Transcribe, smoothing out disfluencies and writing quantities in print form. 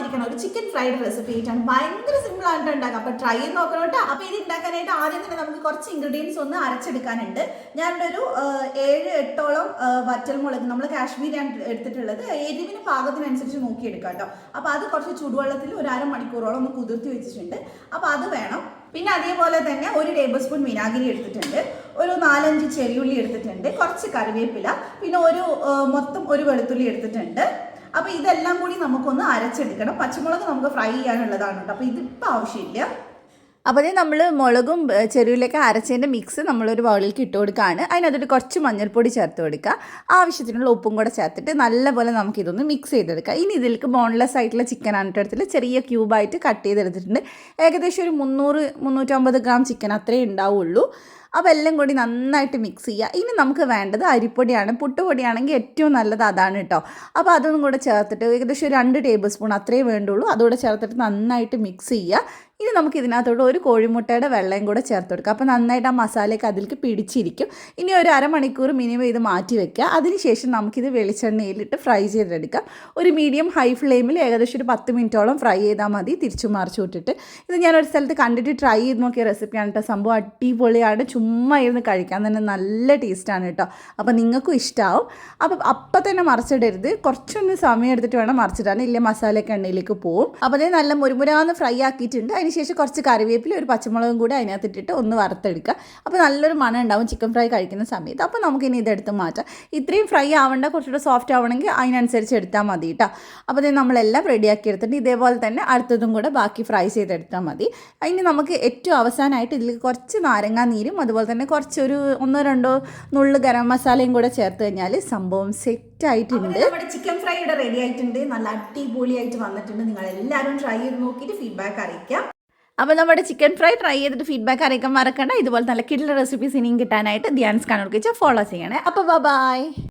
കാത്തിരിക്കണം. ഒരു chicken fried recipe ആയിട്ടാണ്. ഭയങ്കര സിമ്പിൾ ആയിട്ട് ഉണ്ടാക്കാം. അപ്പോൾ ട്രൈ ചെയ്ത് നോക്കണം കേട്ടോ. അപ്പോൾ ഇത് ഉണ്ടാക്കാനായിട്ട് ആദ്യം തന്നെ നമുക്ക് കുറച്ച് ഇൻഗ്രീഡിയൻസ് ഒന്ന് അരച്ചെടുക്കാനുണ്ട്. ഞാനിവിടെ ഒരു 7-8ഓളം വറ്റൽമുളക്, നമ്മൾ കാശ്മീരിയാണ് എടുത്തിട്ടുള്ളത്. എരിവിന് പാകത്തിനനുസരിച്ച് നോക്കിയെടുക്കാം കേട്ടോ. അപ്പോൾ അത് കുറച്ച് ചൂടുവെള്ളത്തിൽ ഒരു അരമണിക്കൂറോളം ഒന്ന് കുതിർത്തി വെച്ചിട്ടുണ്ട്. അപ്പോൾ അത് വേണം. പിന്നെ അതേപോലെ തന്നെ 1 ടേബിൾ സ്പൂൺ വിനാഗിരി എടുത്തിട്ടുണ്ട്, ഒരു 4-5 ചെറിയുള്ളി എടുത്തിട്ടുണ്ട്, കുറച്ച് കറിവേപ്പില, പിന്നെ മൊത്തം ഒരു വെളുത്തുള്ളി എടുത്തിട്ടുണ്ട്. അപ്പോൾ ഇതെല്ലാം കൂടി നമുക്കൊന്ന് അരച്ചെടുക്കണം. പച്ചമുളക് നമുക്ക് ഫ്രൈ ചെയ്യാനുള്ളതാണ് കേട്ടോ. അപ്പോൾ ഇതിപ്പോൾ ആവശ്യമില്ല. അപ്പോൾ നമ്മൾ മുളകും ചെറിയുള്ളിയൊക്കെ അരച്ചതിൻ്റെ മിക്സ് നമ്മളൊരു ബൗളിലേക്ക് ഇട്ട് കൊടുക്കുകയാണ്. അതിനകത്തോട്ട് കുറച്ച് മഞ്ഞൾപ്പൊടി ചേർത്ത് കൊടുക്കുക. ആവശ്യത്തിനുള്ള ഉപ്പും കൂടെ ചേർത്തിട്ട് നല്ലപോലെ നമുക്കിതൊന്ന് മിക്സ് ചെയ്തെടുക്കാം. ഇനി ഇതിലേക്ക് ബോൺലെസ് ആയിട്ടുള്ള ചിക്കനാണ് എടുത്തിട്ട് ചെറിയ ക്യൂബായിട്ട് കട്ട് ചെയ്തെടുത്തിട്ടുണ്ട്. ഏകദേശം ഒരു 300-350 ഗ്രാം ചിക്കൻ അത്രേ ഉണ്ടാവുള്ളൂ. അപ്പോൾ എല്ലാം കൂടി നന്നായിട്ട് മിക്സ് ചെയ്യുക. ഇനി നമുക്ക് വേണ്ടത് അരിപ്പൊടിയാണ്. പുട്ടുപൊടിയാണെങ്കിൽ ഏറ്റവും നല്ലത് അതാണ് കേട്ടോ. അപ്പോൾ അതൊന്നും കൂടെ ചേർത്തിട്ട് ഏകദേശം 2 ടേബിൾ സ്പൂൺ അത്രയേ വേണ്ടുള്ളൂ. അതുകൂടെ ചേർത്തിട്ട് നന്നായിട്ട് മിക്സ് ചെയ്യുക. ഇനി നമുക്ക് ഇതിനകത്തോട്ട് ഒരു കോഴിമുട്ടയുടെ വെള്ളയും കൂടെ ചേർത്ത് കൊടുക്കുക. അപ്പോൾ നന്നായിട്ട് ആ മസാലയൊക്കെ അതിലേക്ക് പിടിച്ചിരിക്കും. ഇനി ഒരു അരമണിക്കൂർ മിനിമം ഇത് മാറ്റി വയ്ക്കുക. അതിനുശേഷം നമുക്കിത് വെളിച്ചെണ്ണയിലിട്ട് ഫ്രൈ ചെയ്തെടുക്കാം. ഒരു മീഡിയം ഹൈ ഫ്ലെയിമിൽ ഏകദേശം ഒരു 10 മിനിറ്റോളം ഫ്രൈ ചെയ്താൽ മതി, തിരിച്ചു മറിച്ചു വിട്ടിട്ട്. ഇത് ഞാനൊരു സ്ഥലത്ത് കണ്ടിട്ട് ട്രൈ ചെയ്ത് നോക്കിയ റെസിപ്പിയാണ് കേട്ടോ. സംഭവം അടിപൊളിയാണ്. ചുമ്മാ ഇരുന്ന് കഴിക്കാൻ തന്നെ നല്ല ടേസ്റ്റാണ് കേട്ടോ. അപ്പോൾ നിങ്ങൾക്കും ഇഷ്ടമാവും. അപ്പം തന്നെ മറിച്ചിടരുത്, കുറച്ചൊന്ന് സമയം എടുത്തിട്ട് വേണം മറിച്ചിടാൻ, ഇല്ല മസാലയൊക്കെ എണ്ണയിലേക്ക് പോവും. അപ്പോൾ അതേ നല്ല മുരുമുരാന്ന് ഫ്രൈ ആക്കിയിട്ടുണ്ട്. അതിനുശേഷം കുറച്ച് കറിവേപ്പില, ഒരു പച്ചമുളകും കൂടി അതിനകത്തിട്ടിട്ട് ഒന്ന് വറുത്തെടുക്കുക. അപ്പോൾ നല്ലൊരു മണം ഉണ്ടാവും ചിക്കൻ ഫ്രൈ കഴിക്കുന്ന സമയത്ത്. അപ്പോൾ നമുക്കിനി ഇതെടുത്ത് മാറ്റാം. ഇത്രയും ഫ്രൈ ആവേണ്ട, കുറച്ചുകൂടെ സോഫ്റ്റ് ആവണമെങ്കിൽ അതിനനുസരിച്ച് എടുത്താൽ മതി കേട്ടോ. അപ്പോൾ ഇത് നമ്മളെല്ലാം റെഡിയാക്കി എടുത്തിട്ട് ഇതേപോലെ തന്നെ അടുത്തതും കൂടെ ബാക്കി ഫ്രൈ ചെയ്തെടുത്താൽ മതി. ഇനി നമുക്ക് ഏറ്റവും അവസാനമായിട്ട് ഇതിൽ കുറച്ച് നാരങ്ങാ നീരും അതുപോലെ തന്നെ കുറച്ചൊരു 1-2 നുള്ളു ഗരം മസാലയും കൂടെ ചേർത്ത് കഴിഞ്ഞാൽ സംഭവം സെറ്റ് ആയിട്ടുണ്ട്. നമ്മുടെ ചിക്കൻ ഫ്രൈ ഇവിടെ റെഡി ആയിട്ടുണ്ട്. നല്ല അടിപൊളിയായിട്ട് വന്നിട്ടുണ്ട്. നിങ്ങൾ എല്ലാവരും ട്രൈ ചെയ്ത് നോക്കിയിട്ട് ഫീഡ്ബാക്ക് അറിയിക്കാം. അപ്പോൾ നമ്മുടെ ചിക്കൻ ഫ്രൈ ട്രൈ ചെയ്തിട്ട് ഫീഡ്ബാക്ക് അറിയിക്കാൻ മറക്കണ്ട. ഇതുപോലെ നല്ല കിടിലൻ റെസിപ്പീസ് ഇനിയും കിട്ടാനായിട്ട് ധ്യാൻസ് കണ്ണൂർ കിച്ചൻ ഫോളോ ചെയ്യണേ. അപ്പോൾ ബൈ.